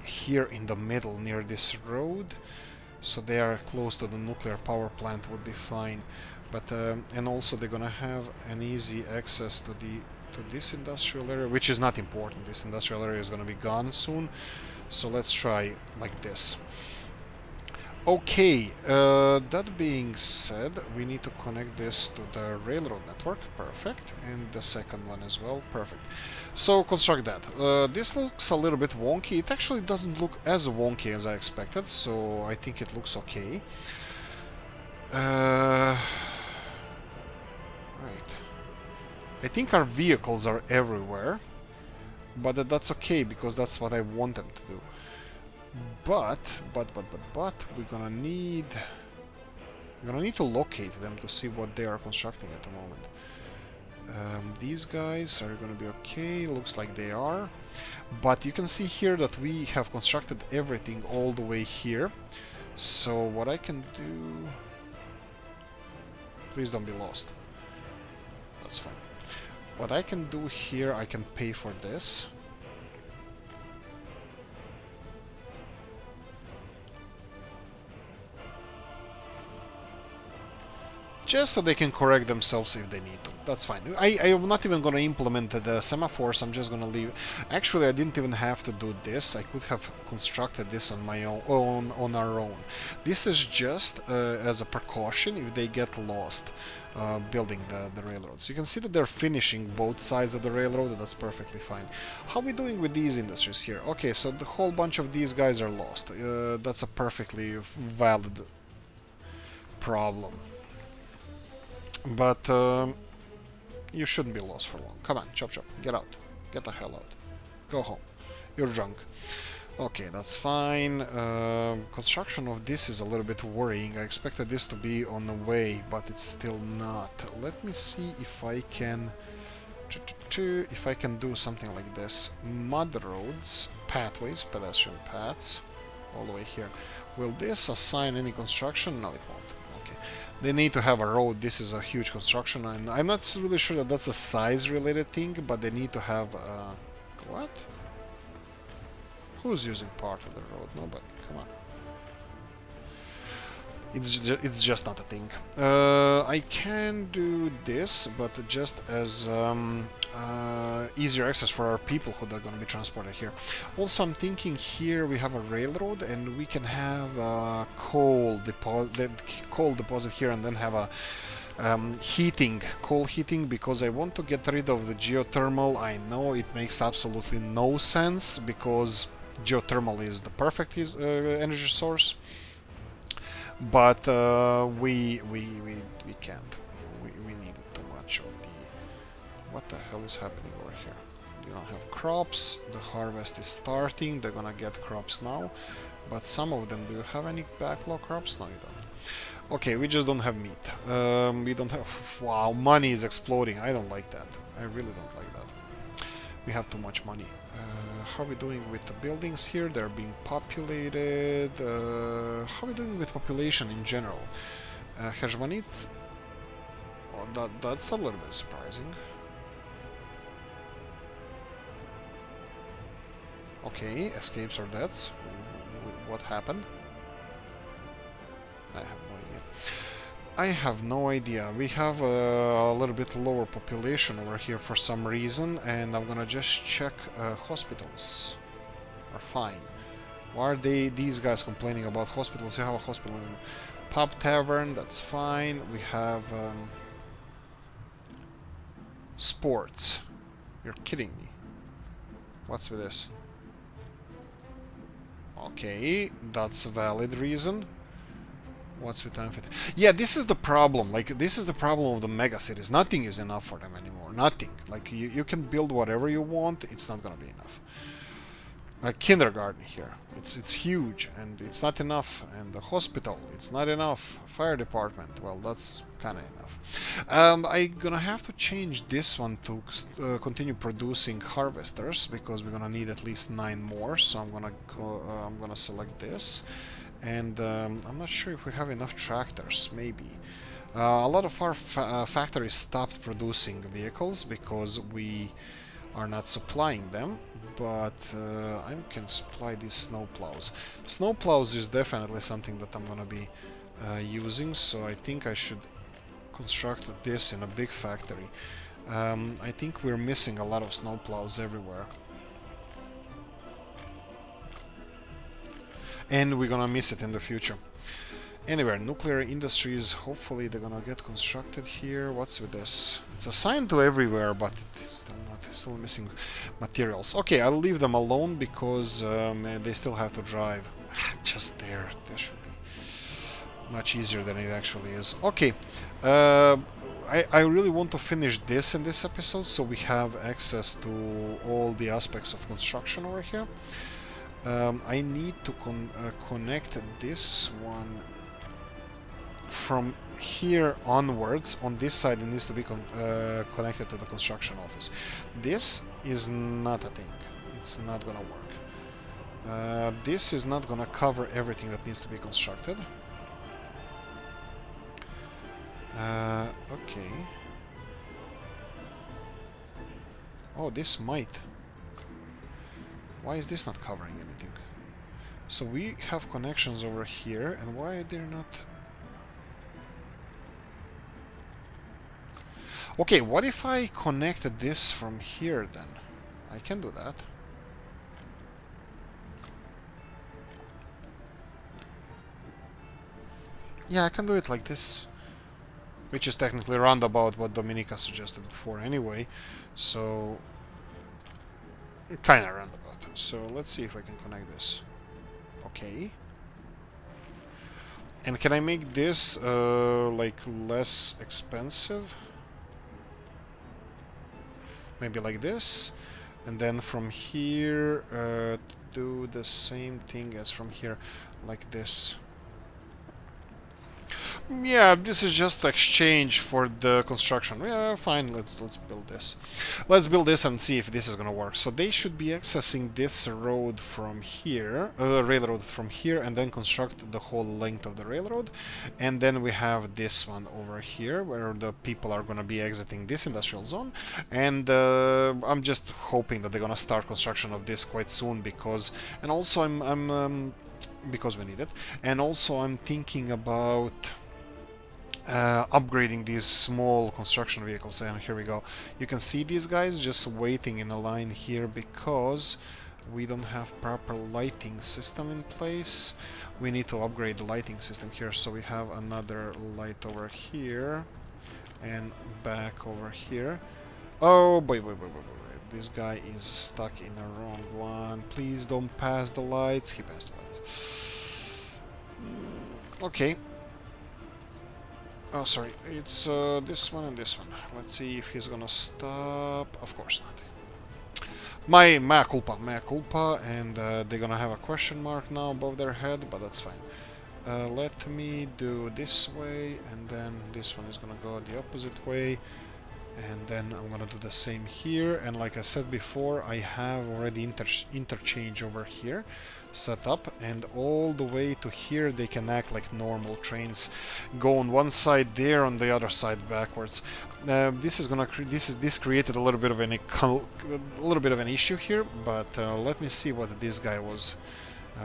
here in the middle near this road, so they are close to the nuclear power plant, would be fine. But and also they're gonna have an easy access to this industrial area, which is not important. This industrial area is gonna be gone soon, so let's try like this. Okay, that being said, we need to connect this to the railroad network. Perfect. And the second one as well. Perfect. So construct that. This looks a little bit wonky. It actually doesn't look as wonky as I expected, so I think it looks okay. Right. I think our vehicles are everywhere, but that's okay because that's what I want them to do. But we're gonna need to locate them to see what they are constructing at the moment. These guys are gonna be okay. Looks like they are. But you can see here that we have constructed everything all the way here. So what I can do... Please don't be lost. That's fine. What I can do here, I can pay for this. Just so they can correct themselves if they need to. That's fine. I'm not even going to implement the semaphores, I'm just going to leave... Actually, I didn't even have to do this. I could have constructed this on my own, on our own. This is just as a precaution if they get lost building the railroads. You can see that they're finishing both sides of the railroad, and that's perfectly fine. How are we doing with these industries here? Okay, so the whole bunch of these guys are lost. That's a perfectly valid problem. But you shouldn't be lost for long. Come on, chop chop, get out. Get the hell out. Go home. You're drunk. Okay, that's fine. Construction of this is a little bit worrying. I expected this to be on the way, but it's still not. Let me see if I can... If I can do something like this. Mud roads, pathways, pedestrian paths, all the way here. Will this assign any construction? No, it won't. They need to have a road. This is a huge construction, and I'm not really sure that that's a size-related thing, but they need to have what? Who's using part of the road? Nobody. Come on. It's just not a thing. I can do this, but just as easier access for our people who are going to be transported here. Also, I'm thinking here we have a railroad, and we can have a coal deposit here, and then have a coal heating, because I want to get rid of the geothermal. I know it makes absolutely no sense, because geothermal is the perfect energy source. But we can't. We needed too much of the... What the hell is happening over here? You don't have crops. The harvest is starting. They're gonna get crops now. But some of them... Do you have any backlog crops? No, you don't. Okay, we just don't have meat. We don't have... Wow, money is exploding. I don't like that. I really don't like that. We have too much money. How are we doing with the buildings here? They're being populated. How are we doing with population in general? Hejmanits? Oh, that's a little bit surprising. Okay, escapes or deaths. What happened? I have no idea. I have no idea. We have a little bit lower population over here for some reason, and I'm gonna just check. Hospitals are fine. Why are these guys complaining about hospitals? You have a hospital in pub tavern, that's fine. We have sports. You're kidding me. What's with this? Okay, that's a valid reason. What's with amphitheater? Yeah, this is the problem. Like, this is the problem of the mega cities. Nothing is enough for them anymore. Nothing. Like, you can build whatever you want. It's not gonna be enough. Like kindergarten here. It's huge, and it's not enough. And the hospital, it's not enough. Fire department, well, that's kind of enough. I'm gonna have to change this one to continue producing harvesters, because we're gonna need at least 9 more. So I'm gonna select this. And I'm not sure if we have enough tractors, maybe. A lot of our factories stopped producing vehicles because we are not supplying them, but I can supply these snowplows. Snowplows is definitely something that I'm gonna be using, so I think I should construct this in a big factory. I think we're missing a lot of snowplows everywhere. And we're gonna miss it in the future. Anyway, nuclear industries, hopefully they're gonna get constructed here. What's with this? It's assigned to everywhere, but it's still missing materials. Okay, I'll leave them alone because they still have to drive. Just there should be much easier than it actually is. Okay, I really want to finish this in this episode, so we have access to all the aspects of construction over here. I need to connect this one from here onwards. On this side, it needs to be connected to the construction office. This is not a thing. It's not gonna work. This is not gonna cover everything that needs to be constructed. Okay. Oh, this might. Why is this not covering anything? So we have connections over here, and why they're not... Okay, what if I connected this from here then? I can do that. Yeah, I can do it like this. Which is technically roundabout what Dominica suggested before anyway. So... kinda roundabout. So let's see if I can connect this. Okay. And can I make this like less expensive? Maybe like this. And then from here do the same thing as from here, like this. Yeah, this is just exchange for the construction. Yeah, fine. Let's build this. Let's build this and see if this is gonna work. So they should be accessing this road from here, railroad from here, and then construct the whole length of the railroad. And then we have this one over here, where the people are gonna be exiting this industrial zone. And I'm just hoping that they're gonna start construction of this quite soon, because, and also I'm because we need it, and also I'm thinking about upgrading these small construction vehicles. And here we go. You can see these guys just waiting in a line here because we don't have proper lighting system in place. We need to upgrade the lighting system here, so we have another light over here and back over here. Oh boy, this guy is stuck in the wrong one. Please don't pass the lights. He passed the lights. Okay. Oh, sorry. It's this one and this one. Let's see if he's gonna stop. Of course not. Mea culpa, mea culpa. And they're gonna have a question mark now above their head, but that's fine. Let me do this way, and then this one is gonna go the opposite way. And then I'm gonna do the same here, and like I said before, I have already interchange over here set up, and all the way to here they can act like normal trains, go on one side there, on the other side backwards. This created a little bit of an issue here, but let me see what this guy was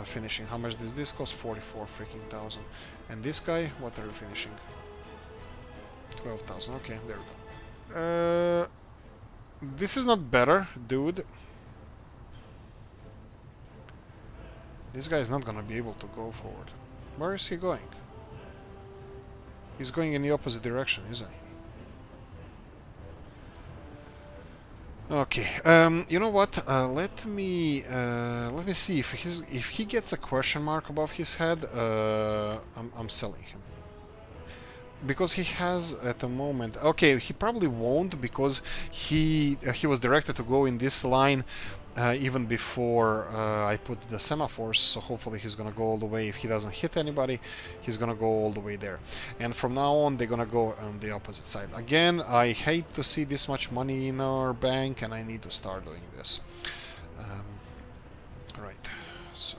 finishing. How much does this cost? 44 freaking thousand. And this guy, what are you finishing? 12,000. Okay, there we go. This is not better, dude. This guy is not gonna be able to go forward. Where is he going? He's going in the opposite direction, isn't he? Okay. You know what? Let me see if he gets a question mark above his head. I'm selling him. Because he has at the moment... Okay, he probably won't, because he was directed to go in this line even before I put the semaphores, so hopefully he's gonna go all the way. If he doesn't hit anybody, he's gonna go all the way there. And from now on, they're gonna go on the opposite side. Again, I hate to see this much money in our bank, and I need to start doing this. Right, so...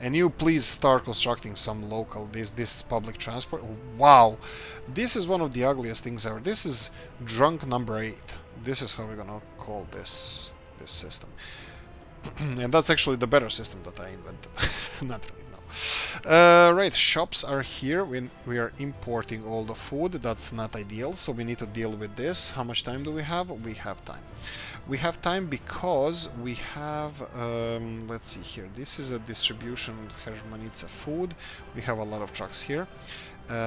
And you please start constructing some local, this public transport. Wow, this is one of the ugliest things ever. This is drunk number 8. This is how we're gonna call this system. And that's actually the better system that I invented. Not really, no. Right, shops are here. We are importing all the food. That's not ideal, so we need to deal with this. How much time do we have? We have time. We have time because we have, let's see here, this is a distribution, Hermanitsa food. We have a lot of trucks here.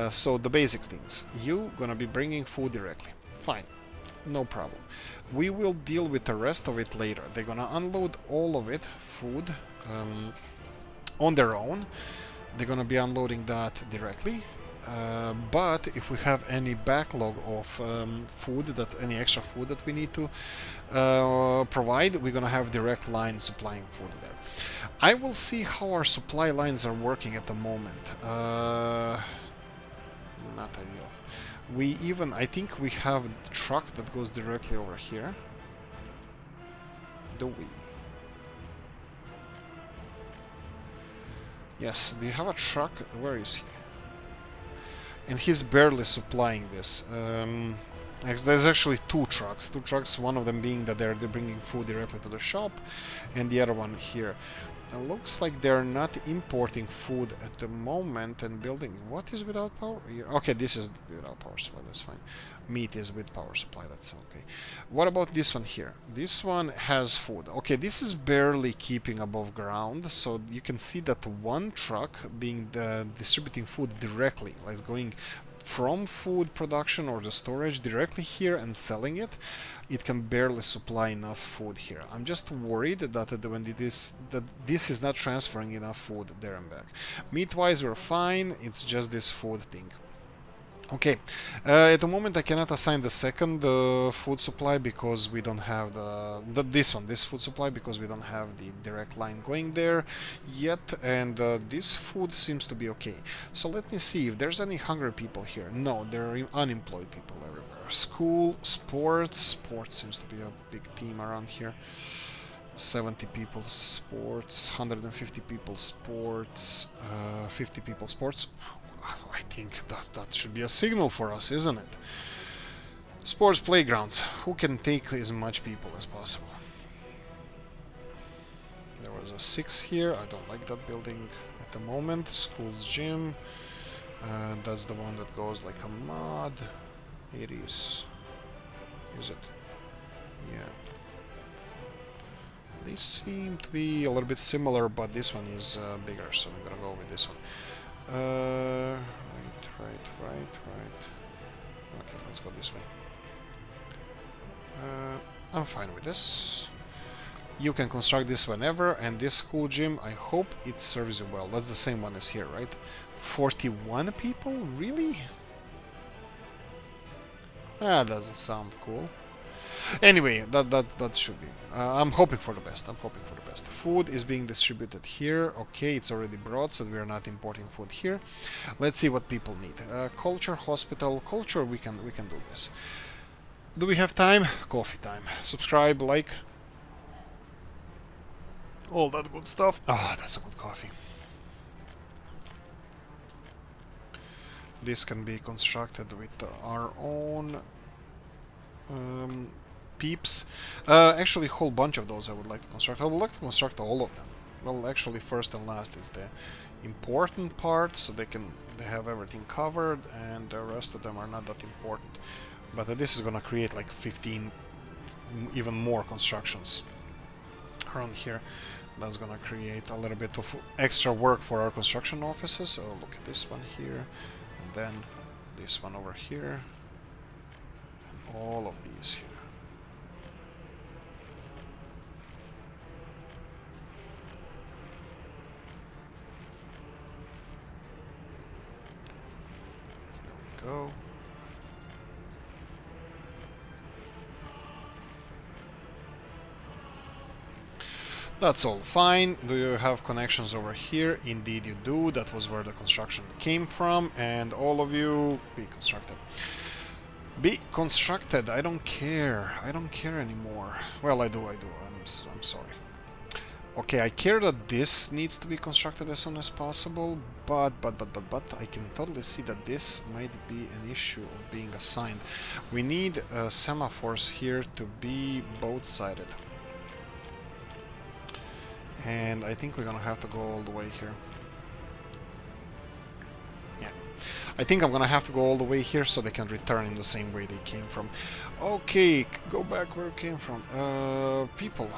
So the basic things, you gonna be bringing food directly. Fine, no problem. We will deal with the rest of it later. They're gonna unload all of it, food, on their own. They're gonna be unloading that directly. But if we have any backlog of any extra food that we need to provide, we're gonna have direct line supplying food there. I will see how our supply lines are working at the moment. Not ideal. I think we have a truck that goes directly over here. Do we? Yes, do you have a truck? Where is he? And he's barely supplying this. There's actually two trucks. One of them being that they're bringing food directly to the shop, and the other one here. It looks like they're not importing food at the moment and building. What is without power? Okay, this is without power supply. That's fine. Meat is with power supply. That's okay. What about this one here? This one has food. Okay, this is barely keeping above ground, so you can see that one truck being distributing food directly, like going from food production or the storage directly here and selling it. It can barely supply enough food here. I'm just worried that this is not transferring enough food there and back. Meat-wise, we're fine. It's just this food thing. Okay, at the moment I cannot assign the second food supply because we don't have this food supply because we don't have the direct line going there yet, and this food seems to be okay. So let me see if there's any hungry people here. No, there are unemployed people everywhere. School, sports seems to be a big team around here. 70 people sports, 150 people sports, 50 people sports. I think that should be a signal for us, isn't it? Sports playgrounds. Who can take as much people as possible? There was a 6 here. I don't like that building at the moment. School's gym. That's the one that goes like a mod. It is. Is it? Yeah. They seem to be a little bit similar, but this one is bigger, so I'm gonna go with this one. Right. Okay, let's go this way. I'm fine with this. You can construct this whenever, and this school gym, I hope it serves you well. That's the same one as here, right? 41 people? Really? That doesn't sound cool. Anyway, that should be. I'm hoping for the best. Food is being distributed here. Okay, it's already brought, so we are not importing food here. Let's see what people need. Culture, hospital, culture. We can do this. Do we have time? Coffee time. Subscribe, like, all that good stuff. Ah, that's a good coffee. This can be constructed with our own peeps. Actually, a whole bunch of those I would like to construct. I would like to construct all of them. Well, actually, first and last is the important part, so they have everything covered, and the rest of them are not that important. But this is gonna create like 15, even more constructions around here. That's gonna create a little bit of extra work for our construction offices. So look at this one here, and then this one over here, and all of these here. Here we go. That's all fine. Do you have connections over here? Indeed you do. That was where the construction came from, and all of you be constructed. Be constructed. I don't care. I don't care anymore. Well, I do. I'm sorry. Okay, I care that this needs to be constructed as soon as possible, but I can totally see that this might be an issue of being assigned. We need semaphores here to be both-sided. And I think we're gonna have to go all the way here. Yeah. I think I'm gonna have to go all the way here so they can return in the same way they came from. Okay, go back where it came from. People.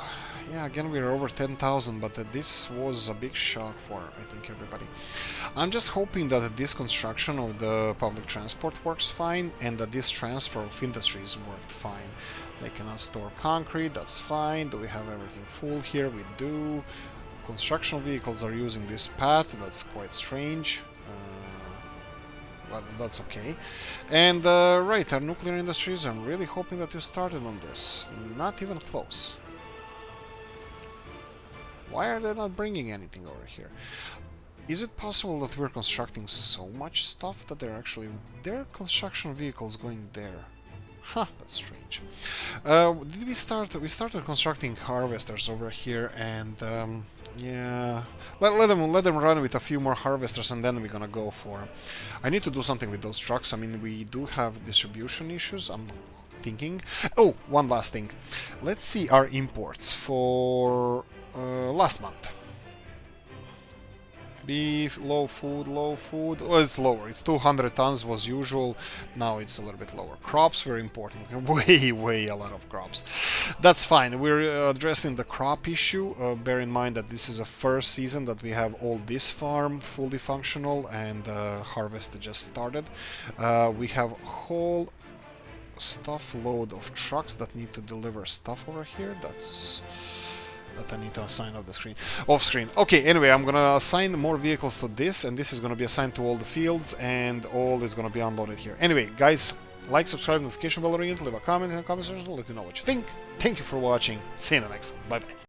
Yeah, again we're over 10,000, but this was a big shock for, I think, everybody. I'm just hoping that this construction of the public transport works fine, and that this transfer of industries worked fine. They cannot store concrete, that's fine. Do we have everything full here? We do. Construction vehicles are using this path, that's quite strange. but that's okay. And right, our nuclear industries, I'm really hoping that you started on this. Not even close. Why are they not bringing anything over here? Is it possible that we're constructing so much stuff that there are construction vehicles going there? Huh, that's strange. Did we start? We started constructing harvesters over here, and yeah, let them run with a few more harvesters, and then we're gonna go for. I need to do something with those trucks. I mean, we do have distribution issues. I'm thinking. Oh, one last thing. Let's see our imports for last month. Beef, low food. Well, it's lower. It's 200 tons was usual. Now it's a little bit lower. Crops were important. Way a lot of crops. That's fine. We're addressing the crop issue. Bear in mind that this is a first season that we have all this farm fully functional and harvest just started. We have a whole stuff load of trucks that need to deliver stuff over here. That I need to assign off the screen. Off screen. Okay, anyway, I'm gonna assign more vehicles to this, and this is gonna be assigned to all the fields, and all is gonna be unloaded here. Anyway, guys, like, subscribe, notification bell ring, leave a comment in the comment section, let me know what you think. Thank you for watching. See you in the next one. Bye bye.